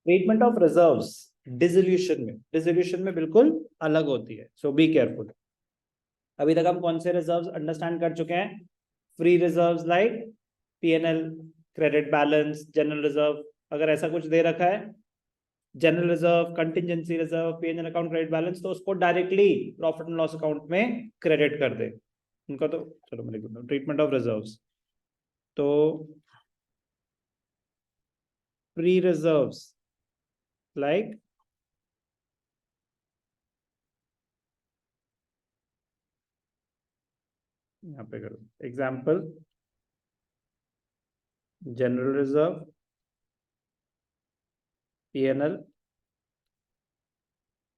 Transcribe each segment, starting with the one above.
Treatment of reserves dissolution में बिल्कुल अलग होती है, सो बी केयरफुल। अभी तक हम कौन से रिजर्व्स अंडरस्टैंड कर चुके हैं? Free reserves like PNL, credit balance, general reserve. अगर ऐसा कुछ दे रखा है, general reserve, contingency reserve, PNL account, credit balance, तो उसको directly profit and loss account में क्रेडिट कर दे उनका। तो चलो मैं लिख दूंगा ट्रीटमेंट ऑफ रिजर्व्स। तो फ्री रिजर्व्स लाइक यहाँ पे करो example, general reserve, PNL,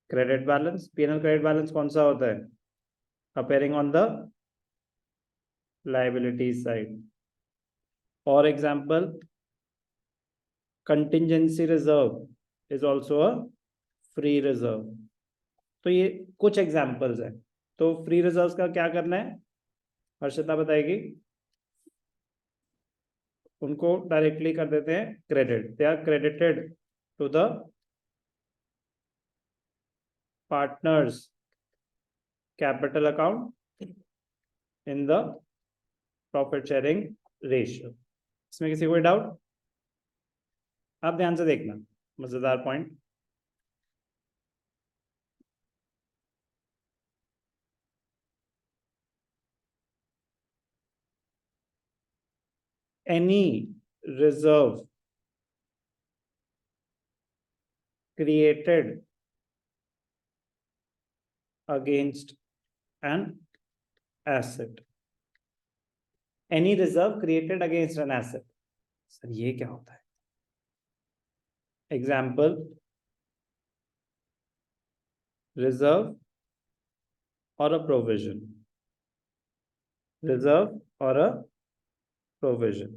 credit balance. PNL credit balance कौन सा होता है? Appearing on the liability side. और example, contingency reserve is also a free reserve. तो ये कुछ एग्जाम्पल्स है। तो फ्री रिजर्व्स का क्या करना है, हर्षिता बताएगी। उनको डायरेक्टली कर देते हैं credit, they are credited to the partners capital account in the profit sharing ratio. इसमें किसी कोई डाउट? आप ध्यान से देखना, मजेदार point. Any reserve created against an asset, any reserve created against an asset। Sir ये क्या होता है? एग्जाम्पल, रिजर्व और अ प्रोविजन, रिजर्व और a provision,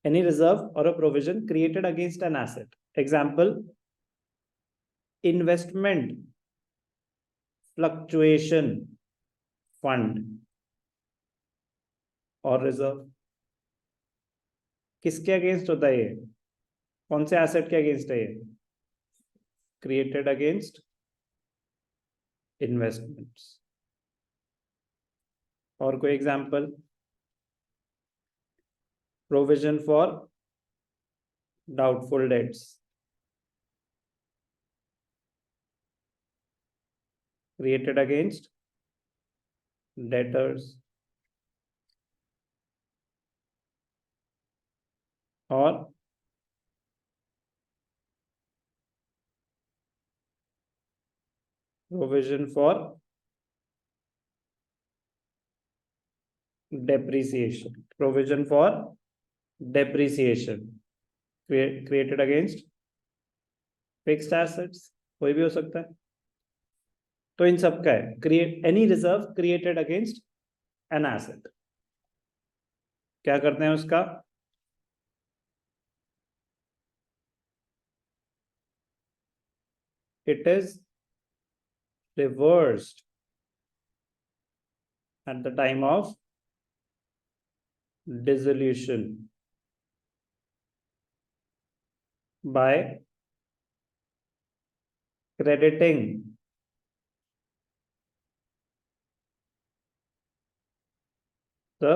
any reserve or a provision created against an asset। example, investment fluctuation fund और reserve किसके against होता है? ये कौन से एसेट के अगेंस्ट है? ये क्रिएटेड अगेंस्ट इन्वेस्टमेंट्स। और कोई example, provision for doubtful debts, created against debtors. और provision for depreciation, provision for depreciation created against fixed assets, कोई भी हो सकता है। तो इन सब का है create any reserve created against an asset. क्या करते हैं उसका? It is reversed at the time of dissolution by crediting the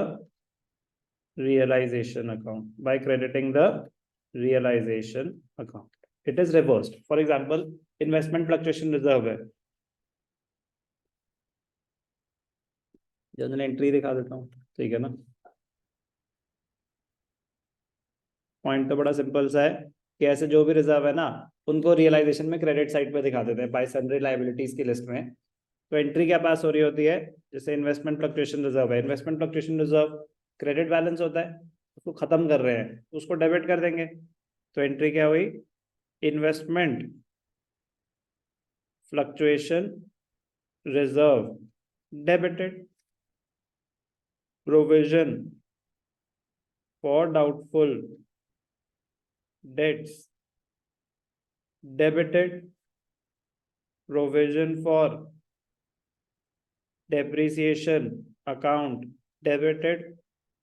realization account, by crediting the realization account it is reversed। for example, investment fluctuation reserve है, general entry दिखा देता हूँ, ठीक है ना। पॉइंट तो बड़ा सिंपल सा है कि ऐसे जो भी रिजर्व है ना, उनको रियलाइजेशन में क्रेडिट साइड पे दिखा देते हैं बाय सन्ड्री लायबिलिटीज की लिस्ट में। तो एंट्री क्या पास हो रही होती है? जैसे इन्वेस्टमेंट फ्लक्चुएशन रिजर्व है, investment fluctuation reserve credit balance होता है, उसको खत्म कर रहे हैं, उसको डेबिट कर देंगे। तो एंट्री क्या हुई? Investment fluctuation reserve debited, provision for doubtful debts debited, provision for depreciation account debited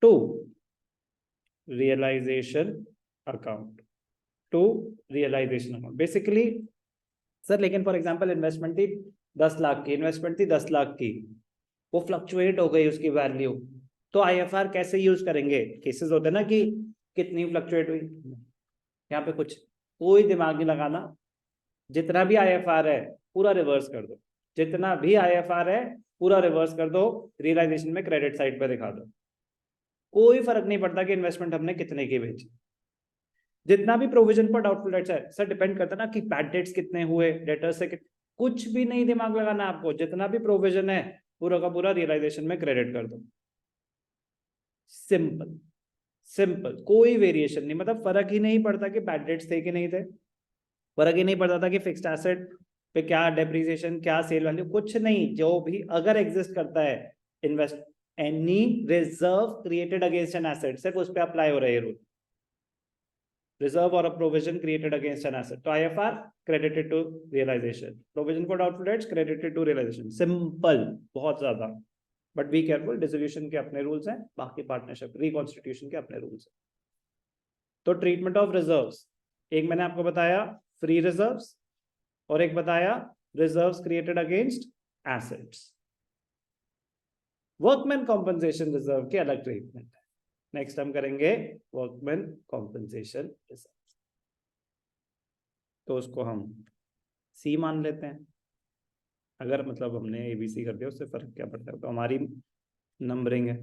to realization account। To realization amount basically. Sir लेकिन फॉर एग्जांपल इन्वेस्टमेंट थी 10 लाख की, इन्वेस्टमेंट थी 10 लाख की, वो फ्लक्चुएट हो गई उसकी वैल्यू, तो आईएफआर कैसे यूज करेंगे? केसेस होते हैं ना कि कितनी फ्लक्चुएट हुई, यहाँ पे कुछ कोई दिमाग नहीं लगाना, जितना भी आईएफआर है पूरा रिवर्स कर दो, जितना भी आईएफआर है पूरा रिवर्स कर दो, रियलाइजेशन में क्रेडिट साइड पे दिखा दो, कोई फर्क नहीं पड़ता कि इन्वेस्टमेंट हमने कितने की बेची। जितना भी प्रोविजन पर डाउटफुल डेट्स है सर, डिपेंड करता है ना कि बैड डेट्स कितने हुए, डेटर्स से कुछ भी नहीं दिमाग लगाना आपको, जितना भी प्रोविजन है पूरा का पूरा रियलाइजेशन में क्रेडिट कर दो। सिंपल सिंपल, कोई वेरिएशन नहीं, मतलब फर्क ही नहीं पड़ता कि बैड डेट्स थे कि नहीं थे, फर्क ही नहीं पड़ता था कि फिक्स्ड एसेट पे क्या डेप्रिसिएशन, क्या सेल वैल्यू, कुछ नहीं, जो भी अगर एग्जिस्ट करता है invest any reserve created against an asset, सिर्फ उस पर अप्लाई हो रहा है rule, reserve or a provision created against an asset. तो IFR credited to realization, provision for doubtful debts credited to realization. Simple, बहुत ज्यादा, but be careful, dissolution के अपने rules हैं, बाकी partnership reconstitution के अपने rules हैं। तो treatment of reserves, एक मैंने आपको बताया free reserves और एक बताया reserves created against assets। Workman compensation reserve के अलग ट्रीटमेंट है, नेक्स्ट हम करेंगे वर्कमैन कॉम्पनसेशन रिजर्व, तो उसको हम सी मान लेते हैं, अगर मतलब हमने एबीसी कर दिया उससे फर्क क्या पड़ता है, तो हमारी नंबरिंग है।